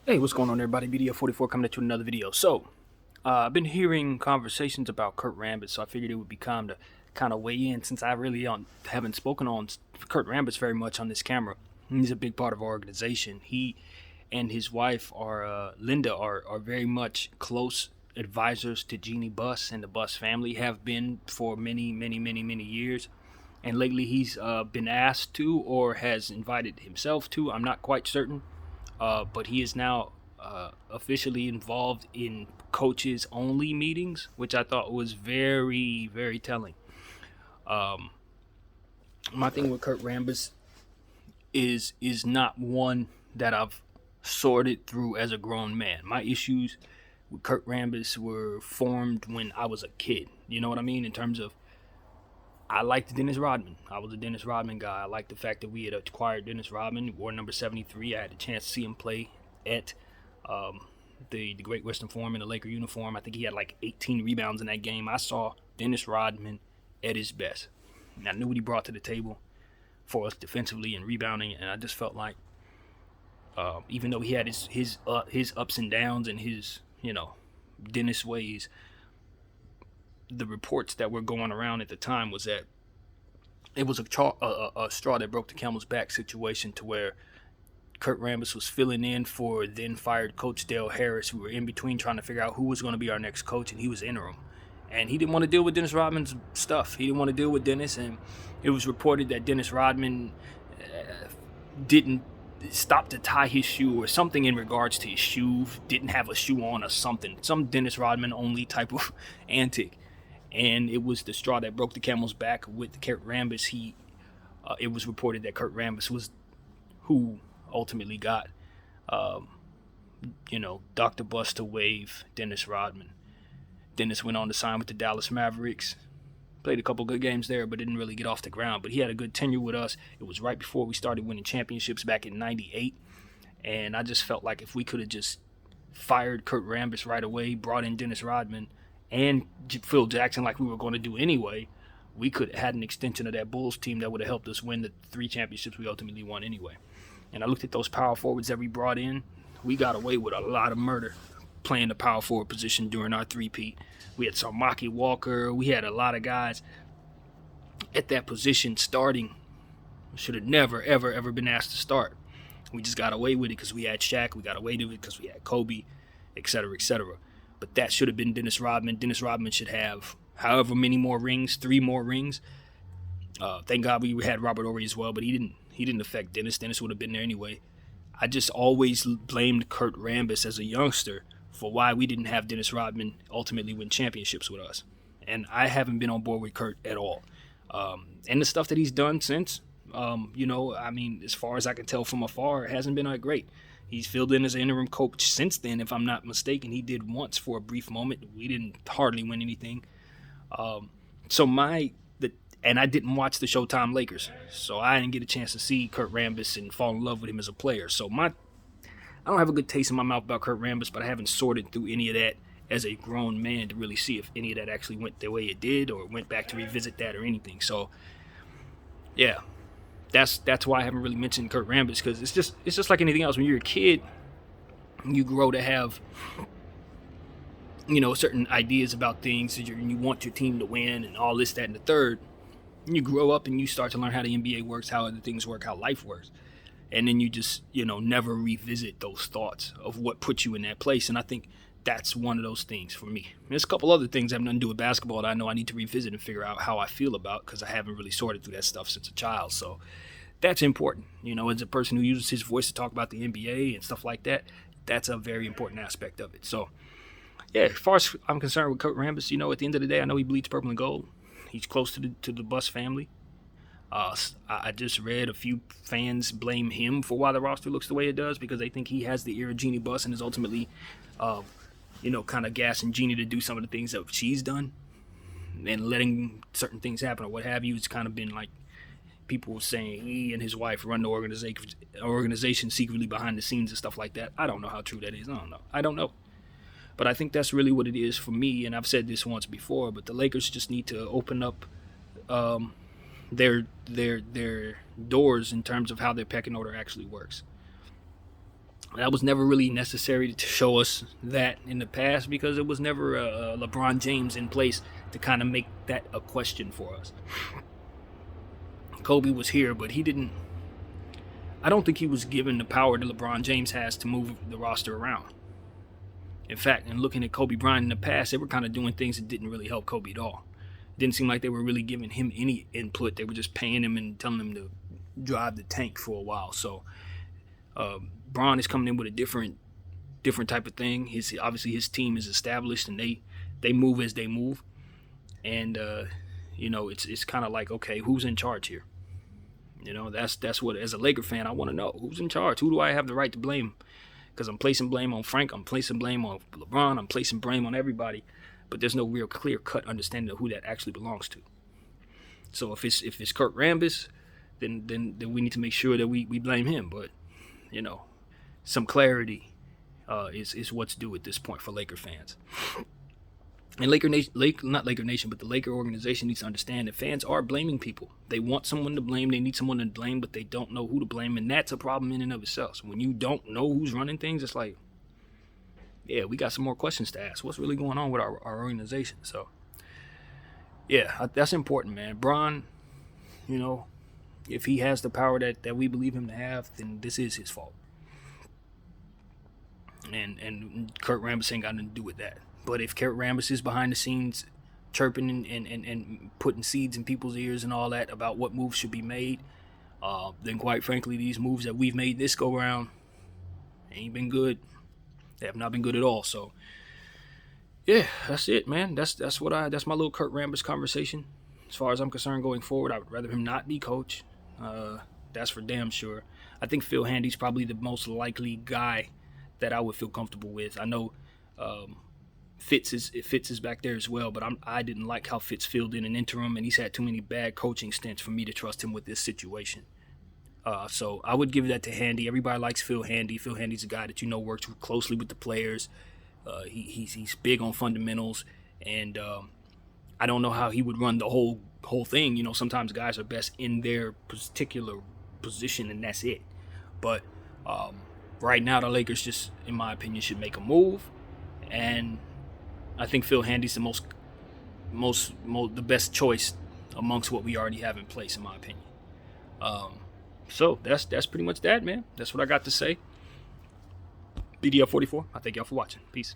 Hey, what's going on, everybody? BDF44 coming at you with another video. I've been hearing conversations about Kurt Rambis, so I figured it would be time to kind of weigh in since I really haven't spoken on Kurt Rambis very much on this camera. He's a big part of our organization. He and his wife, Linda, are very much close advisors to Jeannie Buss and the Buss family, have been for many years. And lately he's been asked to or has invited himself to, I'm not quite certain, but he is now officially involved in coaches only meetings, which I thought was very telling. My thing with Kurt Rambis is not one that I've sorted through as a grown man. My issues with Kurt Rambis were formed when I was a kid. You know what I mean? In terms of, I liked Dennis Rodman. I was a Dennis Rodman guy. I liked the fact that we had acquired Dennis Rodman, wore number 73. I had a chance to see him play at the Great Western Forum in the Laker uniform. I think he had like 18 rebounds in that game. I saw Dennis Rodman at his best. And I knew what he brought to the table for us defensively and rebounding, and I just felt like, even though he had his ups and downs and his Dennis ways, the reports that were going around at the time was that it was a straw that broke the camel's back situation, to where Kurt Rambis was filling in for then fired coach Dale Harris. We were in between trying to figure out who was going to be our next coach, and he was interim. And he didn't want to deal with Dennis Rodman's stuff. He didn't want to deal with Dennis, and it was reported that Dennis Rodman didn't stop to tie his shoe or something in regards to his shoe, didn't have a shoe on or something. Some Dennis Rodman only type of antic. And it was the straw that broke the camel's back with Kurt Rambis. It was reported that Kurt Rambis was who ultimately got, Dr. Buss to waive Dennis Rodman. Dennis went on to sign with the Dallas Mavericks, played a couple good games there, but didn't really get off the ground. But he had a good tenure with us. It was right before we started winning championships back in '98, and I just felt like if we could have just fired Kurt Rambis right away, brought in Dennis Rodman and Phil Jackson like we were going to do anyway, we could have had an extension of that Bulls team that would have helped us win the 3 championships we ultimately won anyway. And I looked at those power forwards that we brought in. We got away with a lot of murder playing the power forward position during our three-peat. We had Sarmaki Walker. We had a lot of guys at that position starting. Should have never, ever been asked to start. We just got away with it because we had Shaq. We got away with it because we had Kobe, etc., etc. But that should have been Dennis Rodman. Dennis Rodman should have however many more rings, 3 more rings. Thank God we had Robert Horry as well, but he didn't affect Dennis. Dennis would have been there anyway. I just always blamed Kurt Rambis as a youngster for why we didn't have Dennis Rodman ultimately win championships with us. And I haven't been on board with Kurt at all. And the stuff that he's done since, as far as I can tell from afar, it hasn't been that great. He's filled in as an interim coach since then, if I'm not mistaken. He did once for a brief moment. We didn't hardly win anything. And I didn't watch the Showtime Lakers, so I didn't get a chance to see Kurt Rambis and fall in love with him as a player. So I don't have a good taste in my mouth about Kurt Rambis, but I haven't sorted through any of that as a grown man to really see if any of that actually went the way it did or went back to revisit that or anything. So, yeah. That's why I haven't really mentioned Kurt Rambis, because it's just like anything else. When you're a kid, you grow to have certain ideas about things, and you want your team to win and all this, that, and the third. And you grow up and you start to learn how the NBA works, how other things work, how life works, and then you just never revisit those thoughts of what put you in that place. And I think that's one of those things for me. There's a couple other things that have nothing to do with basketball that I know I need to revisit and figure out how I feel about, because I haven't really sorted through that stuff since a child. So that's important. As a person who uses his voice to talk about the NBA and stuff like that, that's a very important aspect of it. So, yeah, as far as I'm concerned with Kurt Rambis, at the end of the day, I know he bleeds purple and gold. He's close to the Buss family. I just read a few fans blame him for why the roster looks the way it does, because they think he has the ear of Jeannie Buss and is ultimately kind of gassing Jeannie to do some of the things that she's done and letting certain things happen or what have you. It's kind of been like people saying he and his wife run the organization secretly behind the scenes and stuff like that. I don't know how true that is. I don't know. But I think that's really what it is for me, and I've said this once before, but the Lakers just need to open up their doors in terms of how their pecking order actually works. That was never really necessary to show us that in the past, because it was never a LeBron James in place to kind of make that a question for us. Kobe was here, but he didn't. I don't think he was given the power that LeBron James has to move the roster around. In fact, in looking at Kobe Bryant in the past, they were kind of doing things that didn't really help Kobe at all. It didn't seem like they were really giving him any input. They were just paying him and telling him to drive the tank for a while. So Bron is coming in with a different type of thing. Obviously his team is established, and they move as they move. And it's kind of like, okay, who's in charge here? That's what, as a Laker fan, I want to know who's in charge. Who do I have the right to blame? Because I'm placing blame on Frank, I'm placing blame on LeBron, I'm placing blame on everybody, but there's no real clear-cut understanding of who that actually belongs to. So if it's Kurt Rambis, then we need to make sure that we blame him. But some clarity is what's due at this point for Laker fans. And not Laker Nation, but the Laker organization needs to understand that fans are blaming people. They want someone to blame, they need someone to blame, but they don't know who to blame, and that's a problem in and of itself. So when you don't know who's running things, it's like, yeah, we got some more questions to ask. What's really going on with our organization? So, yeah, that's important, man. Bron, if he has the power that we believe him to have, then this is his fault. And Kurt Rambis ain't got nothing to do with that. But if Kurt Rambis is behind the scenes chirping and putting seeds in people's ears and all that about what moves should be made, then quite frankly, these moves that we've made this go round ain't been good. They have not been good at all. So, yeah, that's it, man. That's my little Kurt Rambis conversation. As far as I'm concerned going forward, I would rather him not be coach. That's for damn sure. I think Phil Handy's probably the most likely guy that I would feel comfortable with. I know Fitz is back there as well, but I didn't like how Fitz filled in an interim, and he's had too many bad coaching stints for me to trust him with this situation. So I would give that to Handy. Everybody likes Phil Handy. Phil Handy's a guy that works closely with the players. He's big on fundamentals, and I don't know how he would run the whole thing. Sometimes guys are best in their particular position, and that's it. But right now, the Lakers just, in my opinion, should make a move, and I think Phil Handy's the the best choice amongst what we already have in place, in my opinion. So that's pretty much that, man. That's what I got to say. BDL 44. I thank y'all for watching. Peace.